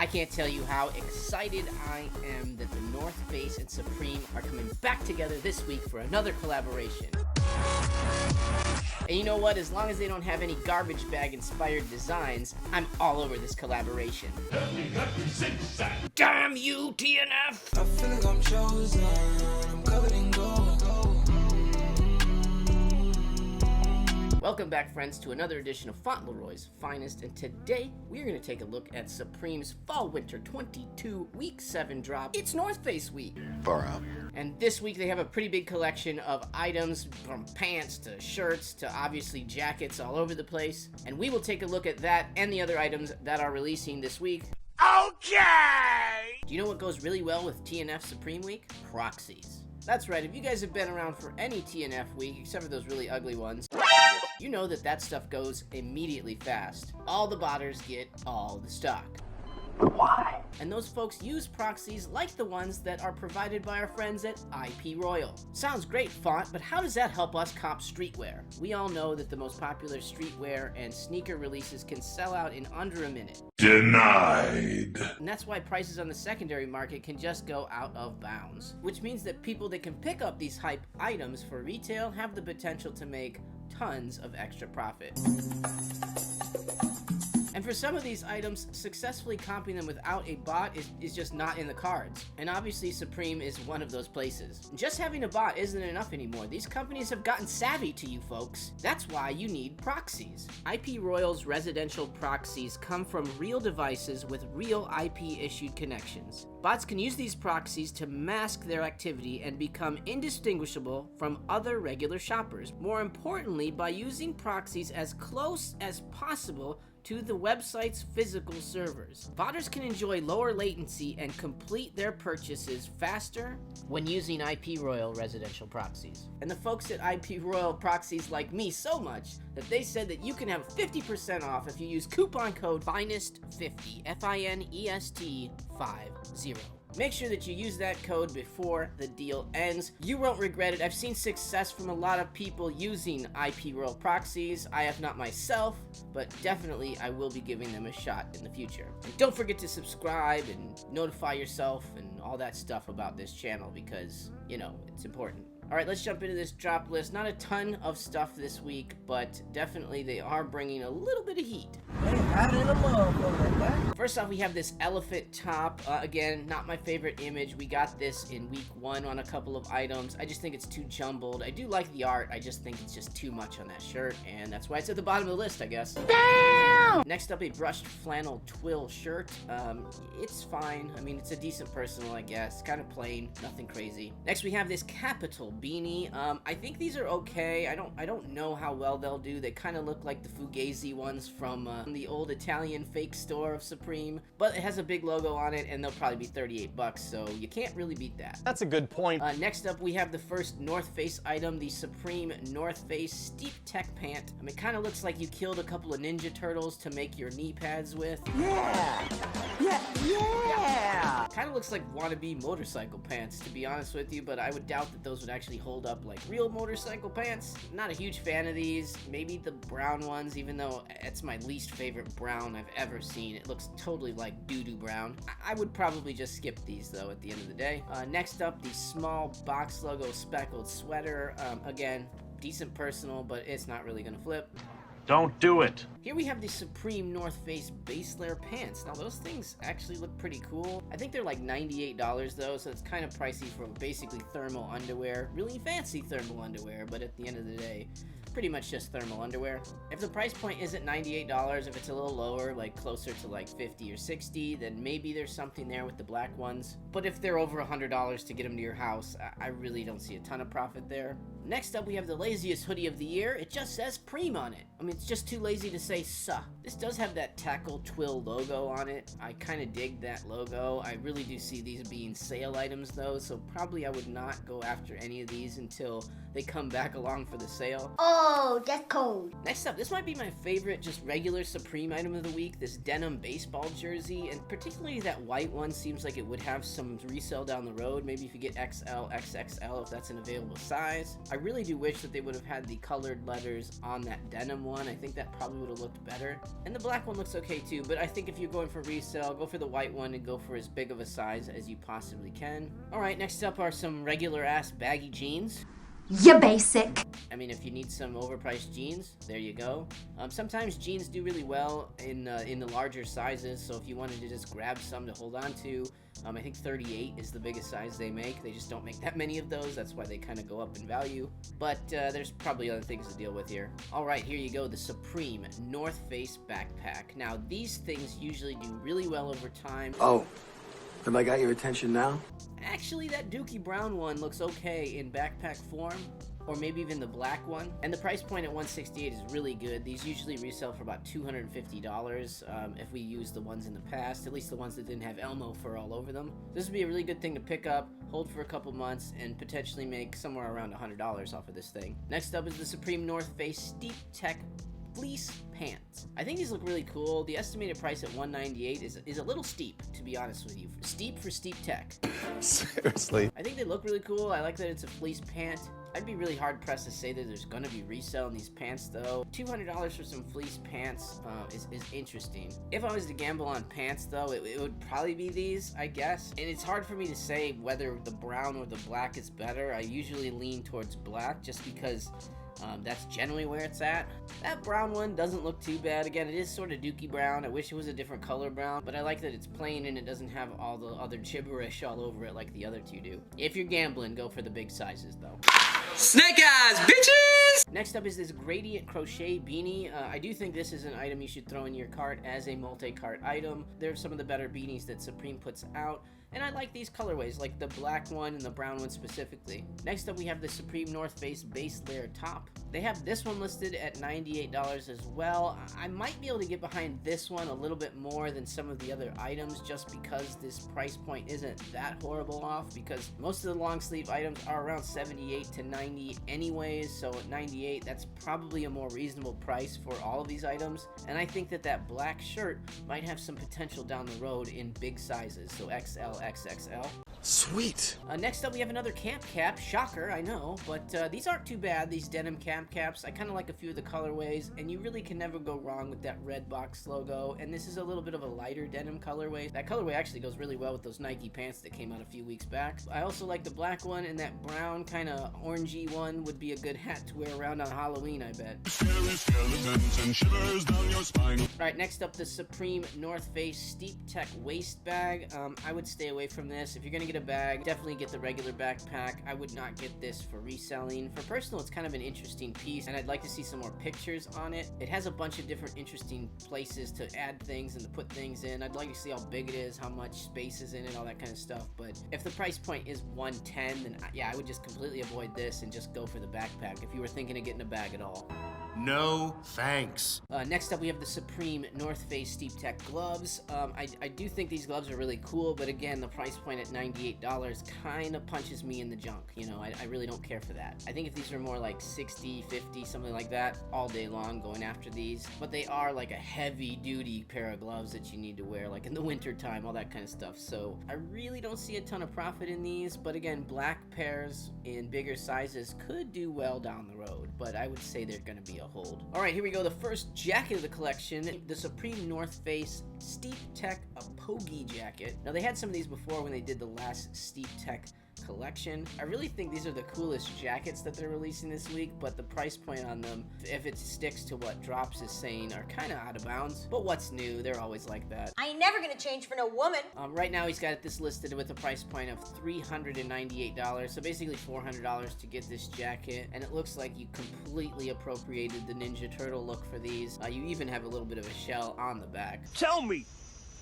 I can't tell you how excited I am that the North Face and Supreme are coming back together this week for another collaboration. And you know what? As long as they don't have any garbage bag inspired designs, I'm all over this collaboration. Damn you, TNF! I feel like I'm chosen, I'm covered in gold. Welcome back, friends, to another edition of Fauntleroy's Finest, and today we're going to take a look at Supreme's Fall-Winter 22 Week 7 drop. It's North Face week. Far out. And this week they have a pretty big collection of items, from pants to shirts to obviously jackets all over the place. And we will take a look at that and the other items that are releasing this week. Okay! Do you know what goes really well with TNF Supreme Week? Proxies. That's right, if you guys have been around for any TNF week, except for those really ugly ones, you know that stuff goes immediately fast. All the botters get all the stock. But why? And those folks use proxies like the ones that are provided by our friends at IP Royal. Sounds great, Faunt, but how does that help us comp streetwear? We all know that the most popular streetwear and sneaker releases can sell out in under a minute. Denied. And that's why prices on the secondary market can just go out of bounds. Which means that people that can pick up these hype items for retail have the potential to make tons of extra profit. And for some of these items, successfully comping them without a bot is just not in the cards. And obviously Supreme is one of those places. Just having a bot isn't enough anymore. These companies have gotten savvy to you folks. That's why you need proxies. IP Royal's residential proxies come from real devices with real IP issued connections. Bots can use these proxies to mask their activity and become indistinguishable from other regular shoppers. More importantly, by using proxies as close as possible to the website's physical servers, botters can enjoy lower latency and complete their purchases faster when using IP Royal residential proxies. And the folks at IP Royal proxies like me so much that they said that you can have 50% off if you use coupon code FINEST50, F-I-N-E-S-T 50. Make sure that you use that code before the deal ends. You won't regret it. I've seen success from a lot of people using IP Royal proxies. I have not myself, but definitely I will be giving them a shot in the future. And don't forget to subscribe and notify yourself and all that stuff about this channel because, you know, it's important. Alright, let's jump into this drop list. Not a ton of stuff this week, but definitely they are bringing a little bit of heat. First off, we have this elephant top. Again, not my favorite image. We got this in week 1 on a couple of items. I just think it's too jumbled. I do like the art. I just think it's just too much on that shirt, and that's why it's at the bottom of the list, I guess. Damn! Next up, a brushed flannel twill shirt. It's fine. I mean, it's a decent personal, I guess. Kind of plain, nothing crazy. Next, we have this Capital beanie. I think these are okay. I don't know how well they'll do. They kind of look like the Fugazi ones from the old Italian fake store of Supreme, but it has a big logo on it, and they'll probably be $38, so you can't really beat that. That's a good point. Next up, we have the first North Face item, the Supreme North Face Steep Tech Pant. I mean, it kind of looks like you killed a couple of Ninja Turtles to make your knee pads with. Yeah! Kind of looks like wannabe motorcycle pants, to be honest with you, but I would doubt that those would actually hold up like real motorcycle pants. Not a huge fan of these. Maybe the brown ones, even though it's my least favorite brown I've ever seen. It looks totally like doo-doo brown. I would probably just skip these though at the end of the day. Next up, the small box logo speckled sweater. Again, decent personal, but it's not really gonna flip. Don't do it. Here we have the Supreme North Face base layer pants. Now those things actually look pretty cool. I think they're like $98 though, so it's kind of pricey for basically thermal underwear. Really fancy thermal underwear, but at the end of the day, pretty much just thermal underwear. If the price point isn't $98, if it's a little lower, like closer to like 50 or 60, then maybe there's something there with the black ones. But if they're over $100 to get them to your house, I really don't see a ton of profit there. Next up, we have the laziest hoodie of the year. It just says Preem on it. I mean, it's just too lazy to say suh. This does have that tackle twill logo on it. I kind of dig that logo. I really do see these being sale items though, so probably I would not go after any of these until they come back along for the sale. Oh Oh, that's cold. Next up, this might be my favorite just regular Supreme item of the week, this denim baseball jersey, and particularly that white one seems like it would have some resale down the road, maybe if you get XL, XXL, if that's an available size. I really do wish that they would have had the colored letters on that denim one. I think that probably would have looked better. And the black one looks okay too, but I think if you're going for resale, go for the white one and go for as big of a size as you possibly can. Alright, next up are some regular ass baggy jeans. You basic. I mean, if you need some overpriced jeans, there you go. Sometimes jeans do really well in the larger sizes, so if you wanted to just grab some to hold on to, I think 38 is the biggest size they make. They just don't make that many of those, that's why they kind of go up in value. But there's probably other things to deal with here. Alright, here you go, the Supreme North Face backpack. Now, these things usually do really well over time. Oh, have I got your attention now? Actually, that Dookie Brown one looks okay in backpack form, or maybe even the black one. And the price point at $168 is really good. These usually resell for about $250 if we use the ones in the past, at least the ones that didn't have Elmo fur all over them. This would be a really good thing to pick up, hold for a couple months, and potentially make somewhere around $100 off of this thing. Next up is the Supreme North Face Steep Tech Fleece pants. I think these look really cool. The estimated price at $198 is a little steep, to be honest with you. Steep for Steep Tech. Seriously? I think they look really cool. I like that it's a fleece pant. I'd be really hard pressed to say that there's gonna be resale in these pants though. $200 for some fleece pants is interesting. If I was to gamble on pants though, it would probably be these, I guess. And it's hard for me to say whether the brown or the black is better. I usually lean towards black just because that's generally where it's at. That brown one doesn't look too bad. Again, it is sort of dookie brown. I wish it was a different color brown, but I like that it's plain and it doesn't have all the other gibberish all over it like the other two do. If you're gambling, go for the big sizes though. Snake eyes, bitches! Next up is this gradient crochet beanie. I do think this is an item you should throw in your cart as a multi-cart item. They're some of the better beanies that Supreme puts out. And I like these colorways, like the black one and the brown one specifically. Next up we have the Supreme North Face base layer top. They have this one listed at $98 as well. I might be able to get behind this one a little bit more than some of the other items just because this price point isn't that horrible off, because most of the long sleeve items are around 78 to 90 anyways, so at 98 that's probably a more reasonable price for all of these items. And I think that that black shirt might have some potential down the road in big sizes, so XL, XXL. Sweet. Next up we have another camp cap. Shocker, I know, but these aren't too bad, these denim camp caps. I kind of like a few of the colorways, and you really can never go wrong with that red box logo. And this is a little bit of a lighter denim colorway. That colorway actually goes really well with those Nike pants that came out a few weeks back. I also like the black one, and that brown kind of orangey one would be a good hat to wear around on Halloween, I bet. Alright, next up the Supreme North Face Steep Tech waist bag. I would stay away from this. If you're gonna get a bag, definitely get the regular backpack. I would not get this for reselling. For personal, it's kind of an interesting piece, and I'd like to see some more pictures on it. It has a bunch of different interesting places to add things and to put things in. I'd like to see how big it is, how much space is in it, all that kind of stuff. But if the price point is $110, then yeah, I would just completely avoid this and just go for the backpack if you were thinking of getting a bag at all. No thanks. Next up we have the Supreme North Face Steep Tech gloves. I do think these gloves are really cool, but again, the price point at $98 kind of punches me in the junk. You know, I really don't care for that. I think if these were more like 60, 50, something like that, all day long going after these. But they are like a heavy duty pair of gloves that you need to wear like in the winter time, all that kind of stuff. So I really don't see a ton of profit in these, but again, black pairs in bigger sizes could do well down the road, but I would say they're gonna be a hold. Alright, here we go, the first jacket of the collection, the Supreme North Face Steep Tech Pogi jacket. Now they had some of these before when they did the last Steep Tech collection. I really think these are the coolest jackets that they're releasing this week, but the price point on them, if it sticks to what Drops is saying, are kind of out of bounds. But what's new? They're always like that. I ain't never gonna change for no woman. Right now he's got this listed with a price point of $398, so basically $400 to get this jacket, and it looks like you completely appropriated the Ninja Turtle look for these. You even have a little bit of a shell on the back. Tell me,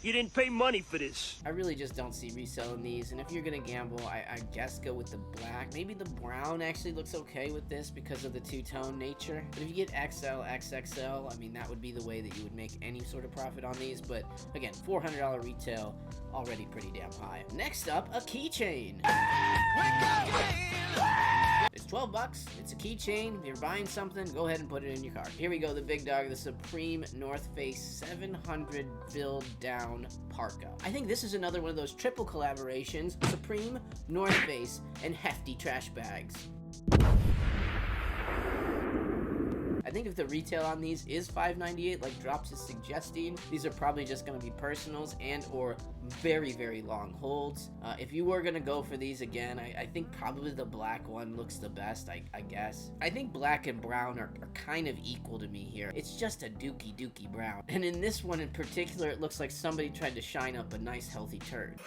you didn't pay money for this. I really just don't see reselling these, and if you're gonna gamble, I guess go with the black. Maybe the brown actually looks okay with this because of the two-tone nature. But if you get XL, XXL, I mean, that would be the way that you would make any sort of profit on these. But again, $400 retail, already pretty damn high. Next up, a keychain. This 12 bucks. It's a keychain. If you're buying something, go ahead and put it in your cart. Here we go, the big dog, the Supreme North Face 700 build down parka. I think this is another one of those triple collaborations: Supreme, North Face, and hefty trash bags. I think if the retail on these is $5.98, like Drops is suggesting, these are probably just going to be personals and or very, very long holds. If you were going to go for these again, I think probably the black one looks the best, I guess. I think black and brown are kind of equal to me here. It's just a dookie brown. And in this one in particular, it looks like somebody tried to shine up a nice healthy turd.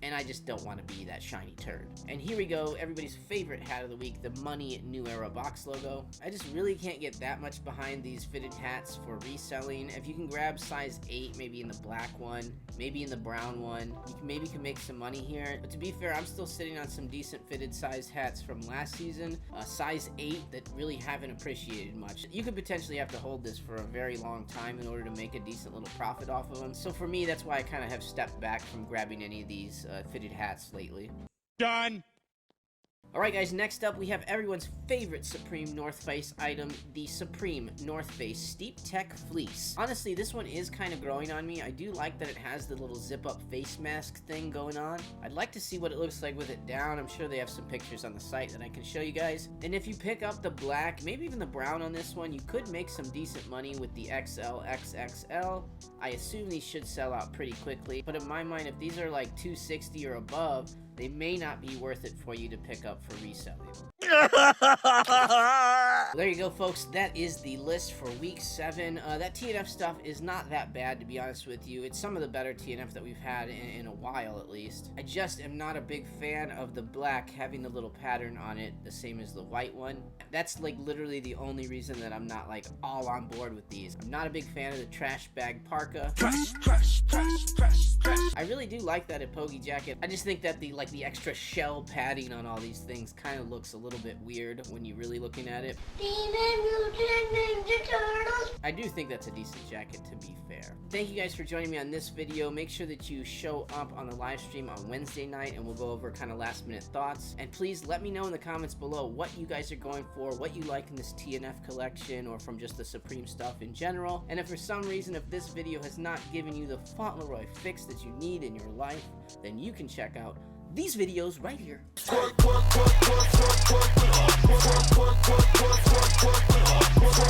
And I just don't want to be that shiny turd. And here we go, everybody's favorite hat of the week, the Money New Era box logo. I just really can't get that much behind these fitted hats for reselling. If you can grab size 8, maybe in the black one, maybe in the brown one, you maybe can make some money here. But to be fair, I'm still sitting on some decent fitted size hats from last season, size 8, that really haven't appreciated much. You could potentially have to hold this for a very long time in order to make a decent little profit off of them. So for me, that's why I kind of have stepped back from grabbing any of these fitted hats lately. Done. Alright guys, next up we have everyone's favorite Supreme North Face item, the Supreme North Face Steep Tech Fleece. Honestly, this one is kind of growing on me. I do like that it has the little zip-up face mask thing going on. I'd like to see what it looks like with it down. I'm sure they have some pictures on the site that I can show you guys. And if you pick up the black, maybe even the brown on this one, you could make some decent money with the XL, XXL. I assume these should sell out pretty quickly, but in my mind, if these are like $260 or above, they may not be worth it for you to pick up for reselling. There you go, folks. That is the list for week 7. That TNF stuff is not that bad, to be honest with you. It's some of the better TNF that we've had in a while, at least. I just am not a big fan of the black having the little pattern on it, the same as the white one. That's like literally the only reason that I'm not like all on board with these. I'm not a big fan of the trash bag parka. I really do like that Epogi jacket. I just think that the extra shell padding on all these things kind of looks a little bit weird when you're really looking at it. I do think that's a decent jacket, to be fair. Thank you guys for joining me on this video. Make sure that you show up on the live stream on Wednesday night and we'll go over kind of last minute thoughts. And please let me know in the comments below what you guys are going for, what you like in this TNF collection or from just the Supreme stuff in general. And if for some reason, if this video has not given you the Fauntleroy fix that you need in your life, then you can check out these videos right here.